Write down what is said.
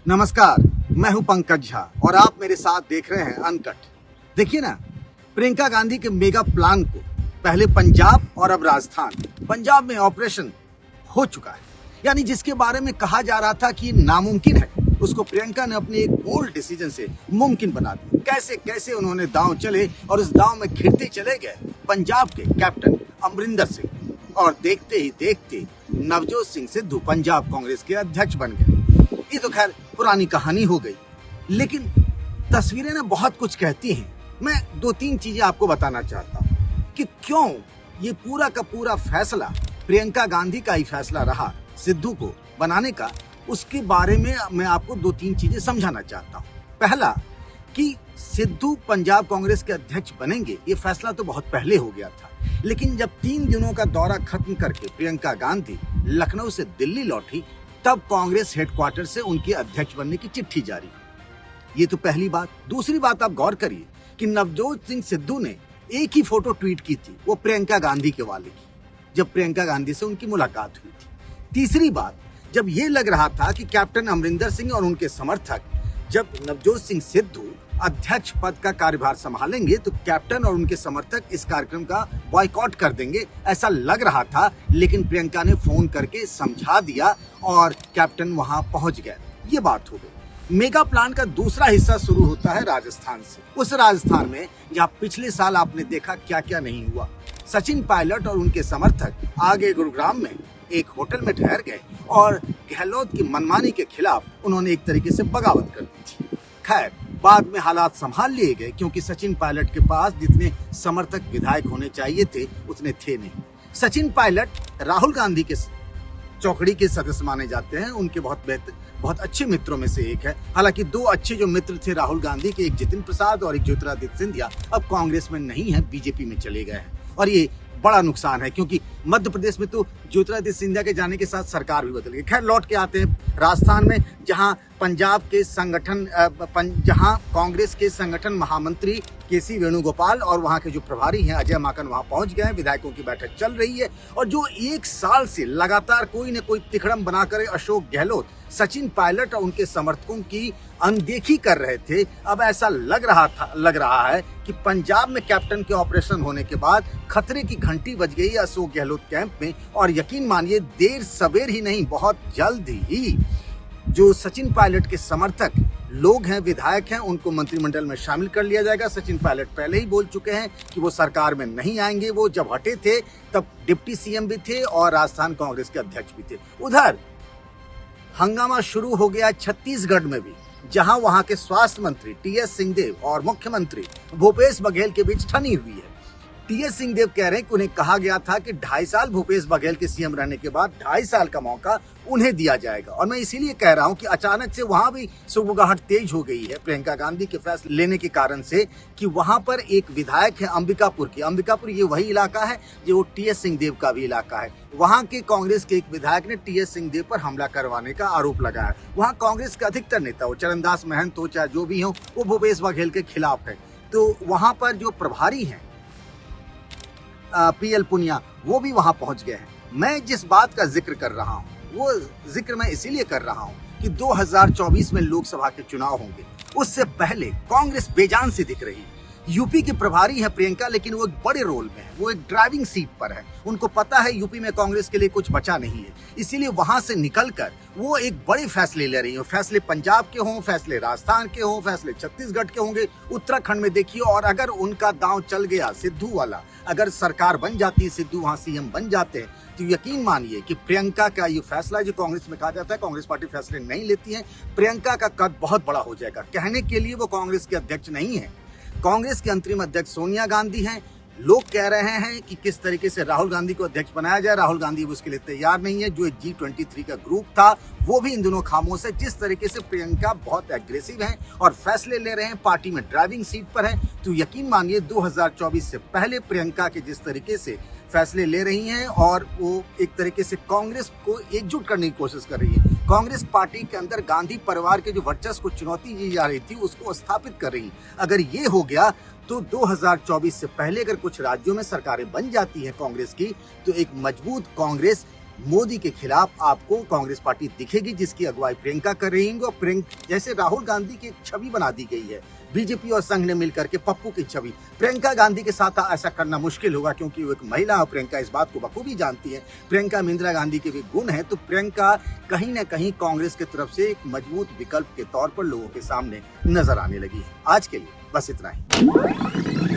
नमस्कार, मैं हूं पंकज झा और आप मेरे साथ देख रहे हैं अनकट। देखिए ना, प्रियंका गांधी के मेगा प्लान को पहले पंजाब और अब राजस्थान। पंजाब में ऑपरेशन हो चुका है, यानी जिसके बारे में कहा जा रहा था कि नामुमकिन है, उसको प्रियंका ने अपने एक बोल्ड डिसीजन से मुमकिन बना दिया। कैसे कैसे उन्होंने दांव चले और उस दांव में घिरते चले गए पंजाब के कैप्टन अमरिंदर सिंह, और देखते ही देखते नवजोत सिंह सिद्धू पंजाब कांग्रेस के अध्यक्ष बन गए। ये तो खैर पुरानी कहानी हो गई, लेकिन तस्वीरें ना बहुत कुछ कहती हैं। मैं 2-3 चीजें आपको बताना चाहता हूँ कि क्यों ये पूरा का पूरा फैसला प्रियंका गांधी का ही फैसला रहा सिद्धू को बनाने का। उसके बारे में मैं आपको 2-3 चीजें समझाना चाहता हूँ। पहला, कि सिद्धू पंजाब कांग्रेस के अध्यक्ष बनेंगे, ये फैसला तो बहुत पहले हो गया था, लेकिन जब 3 दिनों का दौरा खत्म करके प्रियंका गांधी लखनऊ से दिल्ली लौटी, तब कांग्रेस हेडक्वार्टर से उनके अध्यक्ष बनने की चिट्ठी जारी हुई। ये तो पहली बात। दूसरी बात, आप गौर करिए कि नवजोत सिंह सिद्धू ने एक ही फोटो ट्वीट की थी, वो प्रियंका गांधी के वाले की, जब प्रियंका गांधी से उनकी मुलाकात हुई थी। तीसरी बात, जब ये लग रहा था कि कैप्टन अमरिंदर सिंह और उनके समर्थक जब नवजोत सिंह सिद्धू अध्यक्ष पद का कार्यभार संभालेंगे तो कैप्टन और उनके समर्थक इस कार्यक्रम का बॉयकॉट कर देंगे, ऐसा लग रहा था। लेकिन प्रियंका ने फोन करके समझा दिया और कैप्टन वहां पहुंच गए। ये बात हो गई। मेगा प्लान का दूसरा हिस्सा शुरू होता है राजस्थान से। उस राजस्थान में जहां पिछले साल आपने देखा क्या क्या नहीं हुआ। सचिन पायलट और उनके समर्थक आगे गुरुग्राम में एक होटल में ठहर गए और गहलोत की मनमानी के खिलाफ उन्होंने एक तरीके से बगावत कर दी थी। खैर, बाद में हालात संभाल लिए गए, क्योंकि सचिन पायलट के पास जितने समर्थक विधायक होने चाहिए थे उतने थे नहीं। सचिन पायलट राहुल गांधी के चौकड़ी के सदस्य माने जाते हैं, उनके बहुत अच्छे मित्रों में से एक है। हालांकि 2 अच्छे जो मित्र थे राहुल गांधी के, एक जितिन प्रसाद और एक ज्योतिरादित्य सिंधिया, अब कांग्रेस में नहीं है, बीजेपी में चले गए हैं। और ये बड़ा नुकसान है, क्योंकि मध्य प्रदेश में तो ज्योतिरादित्य सिंधिया के जाने के साथ सरकार भी बदल गई। खैर, लौट के आते हैं राजस्थान में, जहां पंजाब के जहां कांग्रेस के संगठन महामंत्री केसी वेणुगोपाल और वहां के जो प्रभारी हैं अजय माकन वहां पहुंच गए हैं। विधायकों की बैठक चल रही है, और जो 1 साल से लगातार कोई न कोई तिकड़म बनाकर अशोक गहलोत सचिन पायलट और उनके समर्थकों की अनदेखी कर रहे थे, अब ऐसा लग रहा है कि पंजाब में कैप्टन के ऑपरेशन होने के बाद खतरे की घंटी बज गई अशोक गहलोत कैंप में। और यकीन मानिए, देर सवेर ही नहीं, बहुत जल्द ही जो सचिन पायलट के समर्थक लोग हैं, विधायक हैं, उनको मंत्रिमंडल में शामिल कर लिया जाएगा। सचिन पायलट पहले ही बोल चुके हैं कि वो सरकार में नहीं आएंगे। वो जब हटे थे तब डिप्टी सीएम भी थे और राजस्थान कांग्रेस के अध्यक्ष भी थे। उधर हंगामा शुरू हो गया छत्तीसगढ़ में भी, जहां वहां के स्वास्थ्य मंत्री टीएस सिंहदेव और मुख्यमंत्री भूपेश बघेल के बीच ठनी हुई है। टीएस सिंहदेव कह रहे हैं कि उन्हें कहा गया था कि 2.5 साल भूपेश बघेल के सीएम रहने के बाद 2.5 साल का मौका उन्हें दिया जाएगा। और मैं इसीलिए कह रहा हूं कि अचानक से वहां भी सुगबुगाहट तेज हो गई है प्रियंका गांधी के फैसले लेने के कारण से, कि वहां पर एक विधायक है अंबिकापुर की। अंबिकापुर ये वही इलाका है जो टीएस सिंहदेव का भी इलाका है। वहां के कांग्रेस के एक विधायक ने टीएस सिंहदेव पर हमला करवाने का आरोप लगाया। वहां कांग्रेस के अधिकतर नेता, वो चरणदास महंत हो चाहे जो भी हो, वो भूपेश बघेल के खिलाफ है। तो वहां पर जो प्रभारी हैं पीएल पुनिया, वो भी वहां पहुंच गए हैं। मैं जिस बात का जिक्र कर रहा हूं, वो जिक्र मैं इसीलिए कर रहा हूं कि 2024 में लोकसभा के चुनाव होंगे। उससे पहले कांग्रेस बेजान सी दिख रही है। यूपी के प्रभारी है प्रियंका, लेकिन वो एक बड़े रोल में है, वो एक ड्राइविंग सीट पर है। उनको पता है यूपी में कांग्रेस के लिए कुछ बचा नहीं है, इसीलिए वहां से निकलकर वो एक बड़े फैसले ले रही है। फैसले पंजाब के हों, फैसले राजस्थान के हों, फैसले छत्तीसगढ़ के होंगे, उत्तराखंड में देखिए। और अगर उनका दांव चल गया सिद्धू वाला, अगर सरकार बन जाती, सिद्धू वहां सीएम बन जाते हैं, तो यकीन मानिए कि प्रियंका का ये फैसला, जो कांग्रेस में कहा जाता है कांग्रेस पार्टी फैसले नहीं लेती है, प्रियंका का कद बहुत बड़ा हो जाएगा। कहने के लिए वो कांग्रेस के अध्यक्ष नहीं है, कांग्रेस के अंतरिम अध्यक्ष सोनिया गांधी हैं। लोग कह रहे हैं कि किस तरीके से राहुल गांधी को अध्यक्ष बनाया जाए। राहुल गांधी उसके लिए तैयार नहीं है। जो एक G23 का ग्रुप था, वो भी इन दिनों खामोश है। जिस तरीके से प्रियंका बहुत एग्रेसिव हैं और फैसले ले रहे हैं, पार्टी में ड्राइविंग सीट पर है, तो यकीन मानिए 2024 से पहले प्रियंका के जिस तरीके से फैसले ले रही हैं और वो एक तरीके से कांग्रेस को एकजुट करने की कोशिश कर रही है। कांग्रेस पार्टी के अंदर गांधी परिवार के जो वर्चस्व को चुनौती दी जा रही थी, उसको स्थापित कर रही है। अगर ये हो गया तो 2024 से पहले अगर कुछ राज्यों में सरकारें बन जाती हैं कांग्रेस की, तो एक मजबूत कांग्रेस मोदी के खिलाफ आपको कांग्रेस पार्टी दिखेगी जिसकी अगुवाई प्रियंका कर रही है। और प्रियंका जैसे राहुल गांधी की एक छवि बना दी गई है, बीजेपी और संघ ने मिलकर के पप्पू की छवि, प्रियंका गांधी के साथ ऐसा करना मुश्किल होगा क्योंकि वो एक महिला है। प्रियंका इस बात को बखूबी जानती है। प्रियंका में इंदिरा गांधी के भी गुण है, तो प्रियंका कहीं ना कहीं कांग्रेस की तरफ से एक मजबूत विकल्प के तौर पर लोगों के सामने नजर आने लगी है। आज के लिए बस इतना ही।